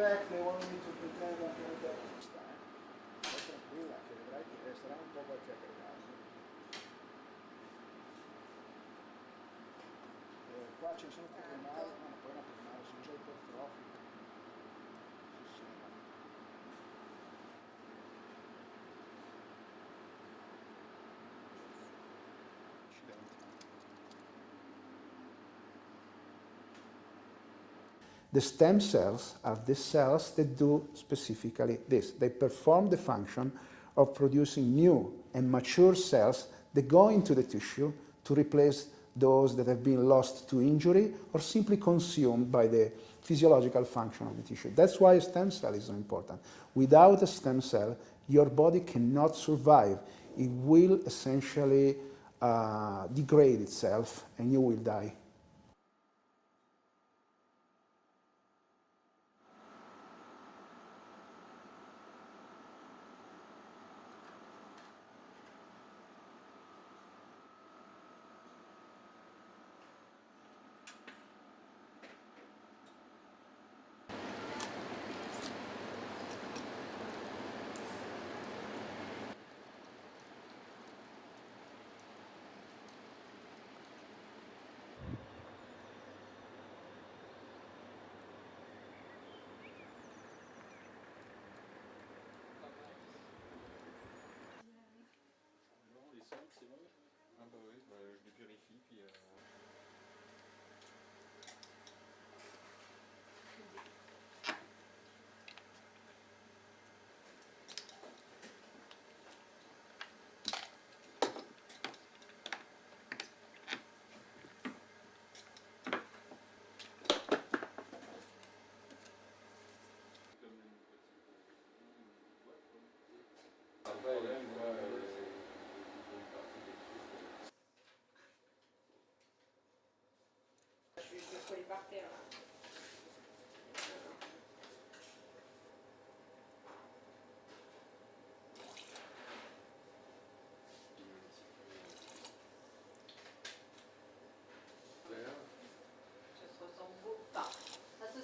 fact they want me to pretend I'm going to this time. Stai tranquilla che vedrai che resterà un po' qualche aggregato. Qua ci sono più primari, ma poi una primaria, sono già ipertrofiche. Sì, sì. The stem cells are the cells that do specifically this. They perform the function of producing new and mature cells that go into the tissue to replace those that have been lost to injury or simply consumed by the physiological function of the tissue. That's why a stem cell is so important. Without a stem cell, your body cannot survive. It will essentially degrade itself and you will die. C'est bon? Ah bah oui, bah, je les purifie puis...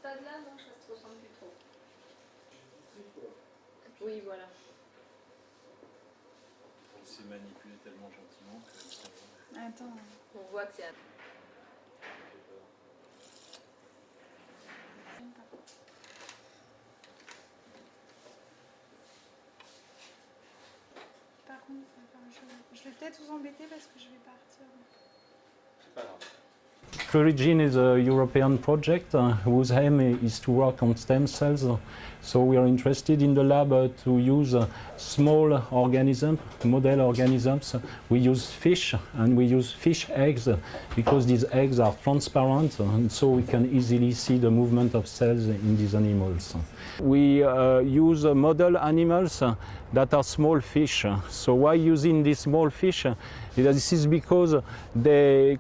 Là, non, ça se ressemble plus trop. Oui, voilà. On s'est manipulé tellement gentiment que... Attends. On voit que c'est... Par contre, je vais peut-être vous embêter parce que je vais partir. C'est pas grave. Plurigene is a European project whose aim is to work on stem cells. So we are interested in the lab to use small organisms, model organisms. We use fish and we use fish eggs because these eggs are transparent and so we can easily see the movement of cells in these animals. We use model animals that are small fish. So why using these small fish? This is because they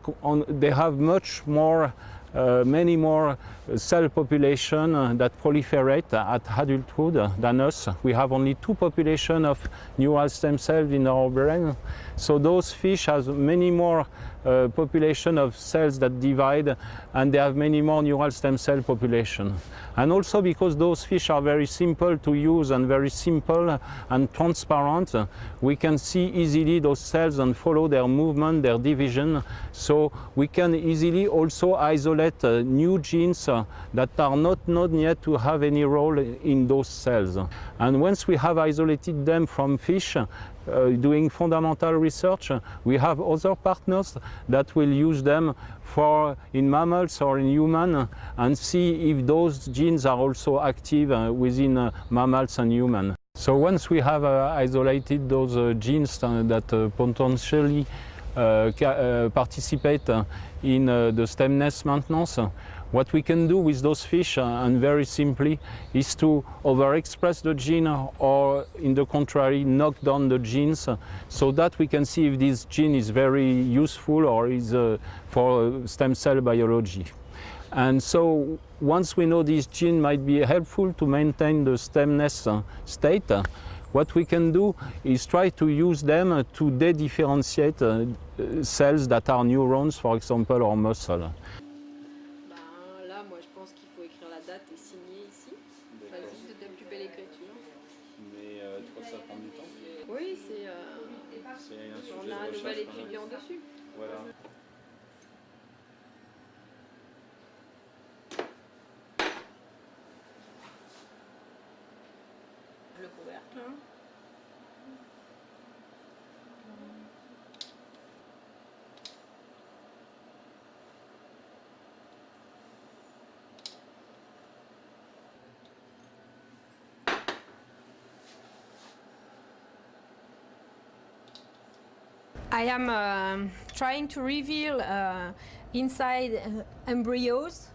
have much more, many more cell population that proliferate at adulthood than us. We have only 2 populations of neural stem cells in our brain. So those fish have many more population of cells that divide, and they have many more neural stem cell population. And also because those fish are very simple to use and very simple and transparent, we can see easily those cells and follow their movement, their division. So we can easily also isolate new genes that are not known yet to have any role in those cells. And once we have isolated them from fish, doing fundamental research, we have other partners that will use them in mammals or in humans and see if those genes are also active within mammals and humans. So once we have isolated those genes that potentially participate in the stemness maintenance, what we can do with those fish, and very simply, is to overexpress the gene or, in the contrary, knock down the genes so that we can see if this gene is very useful or is for stem cell biology. And so once we know this gene might be helpful to maintain the stemness state, what we can do is try to use them to de-differentiate cells that are neurons, for example, or muscle. Là, moi, je pense qu'il faut écrire la date et signer ici. facile, de plus belle écriture. Mais tu crois que ça va prendre du temps? Oui, C'est un sujet on de a un nouvel recherche, quand même. étudiant dessus. Voilà. Le couvercle. I am trying to reveal inside embryos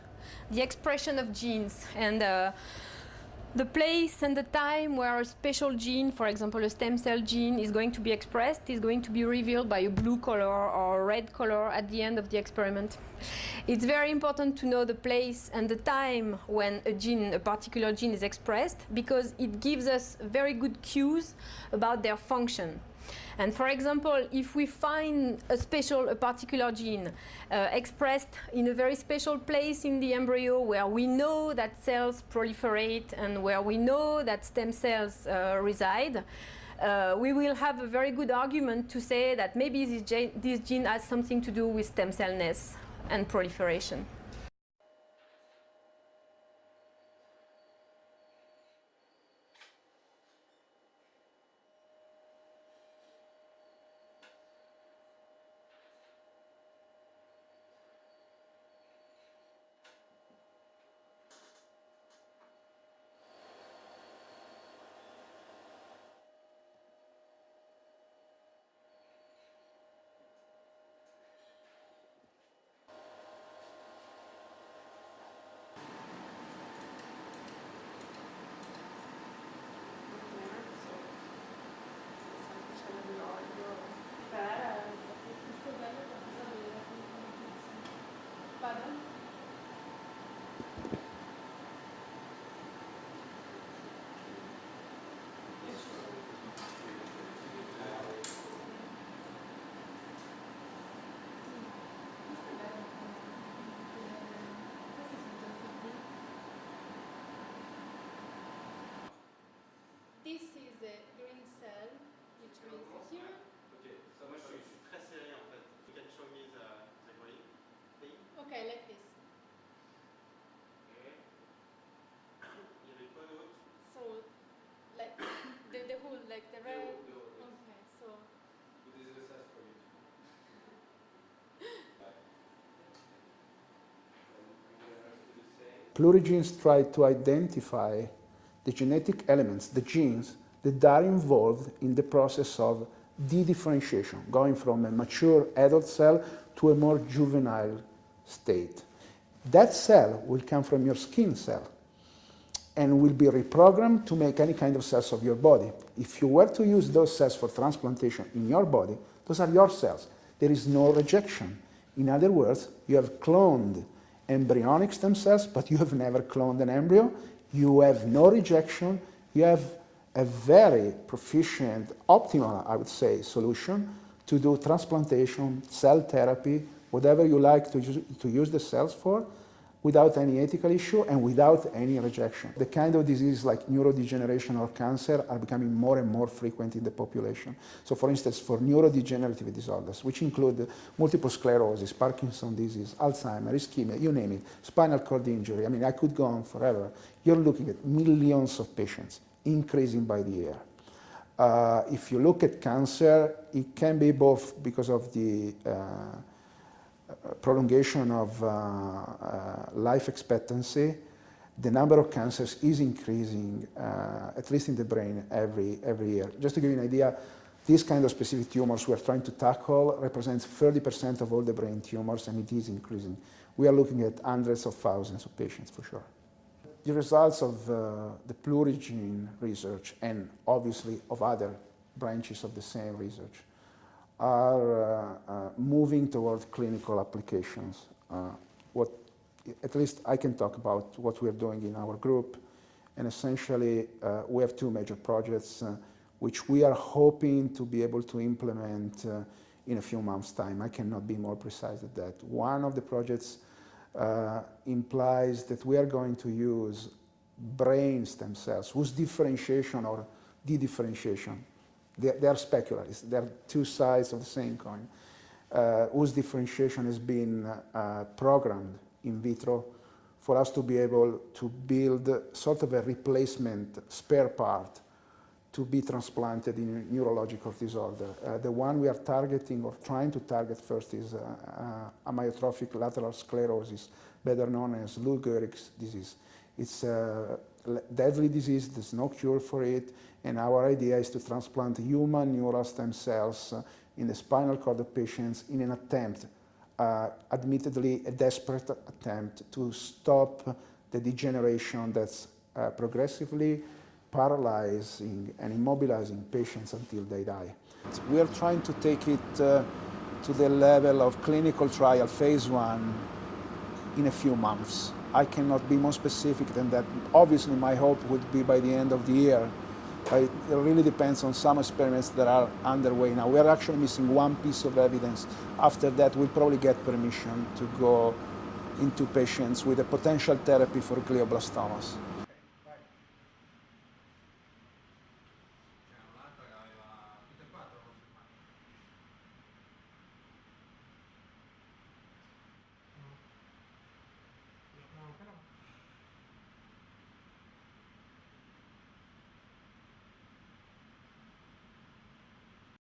the expression of genes and the place and the time where a special gene, for example a stem cell gene, is going to be expressed is going to be revealed by a blue color or a red color at the end of the experiment. It's very important to know the place and the time when a particular gene is expressed, because it gives us very good cues about their function. And for example, if we find a particular gene expressed in a very special place in the embryo where we know that cells proliferate and where we know that stem cells reside, we will have a very good argument to say that maybe this gene has something to do with stem cellness and proliferation. This is a green cell, which means here. Ok, ça, moi je suis très serré en fait. You can show me the green thing. Okay, like this. Okay. Il y avait quoi d'autre? So, like the whole, like the red. Okay, so. Des exercices for you. Plurigenes try to identify the genetic elements, the genes, that are involved in the process of de-differentiation, going from a mature adult cell to a more juvenile state. That cell will come from your skin cell and will be reprogrammed to make any kind of cells of your body. If you were to use those cells for transplantation in your body, those are your cells. There is no rejection. In other words, you have cloned embryonic stem cells, but you have never cloned an embryo. You have no rejection. You have a very proficient, optimal, I would say, solution to do transplantation, cell therapy, whatever you like to use the cells for, without any ethical issue and without any rejection. The kind of diseases like neurodegeneration or cancer are becoming more and more frequent in the population. So for instance, for neurodegenerative disorders, which include multiple sclerosis, Parkinson's disease, Alzheimer's, ischemia, you name it, spinal cord injury, I mean, I could go on forever. You're looking at millions of patients, increasing by the year. If you look at cancer, it can be both because of the prolongation of life expectancy. The number of cancers is increasing, at least in the brain, every year. Just to give you an idea, these kind of specific tumors we are trying to tackle represents 30% of all the brain tumors, and it is increasing. We are looking at hundreds of thousands of patients for sure. The results of the Plurigene research, and obviously of other branches of the same research, are moving toward clinical applications. At least I can talk about what we're doing in our group, and essentially we have two major projects which we are hoping to be able to implement in a few months' time. I cannot be more precise than that. One of the projects implies that we are going to use brain stem cells, whose differentiation or de-differentiation, they are speculars, they are two sides of the same coin, whose differentiation has been programmed in vitro for us to be able to build sort of a replacement spare part to be transplanted in a neurological disorder. The one we are targeting or trying to target first is amyotrophic lateral sclerosis, better known as Lou Gehrig's disease. It's a deadly disease, there's no cure for it, and our idea is to transplant human neural stem cells in the spinal cord of patients in an attempt, admittedly a desperate attempt, to stop the degeneration that's progressively paralyzing and immobilizing patients until they die. We are trying to take it to the level of clinical trial phase 1 in a few months. I cannot be more specific than that. Obviously, my hope would be by the end of the year. It really depends on some experiments that are underway now. We are actually missing one piece of evidence. After that, we'll probably get permission to go into patients with a potential therapy for glioblastomas.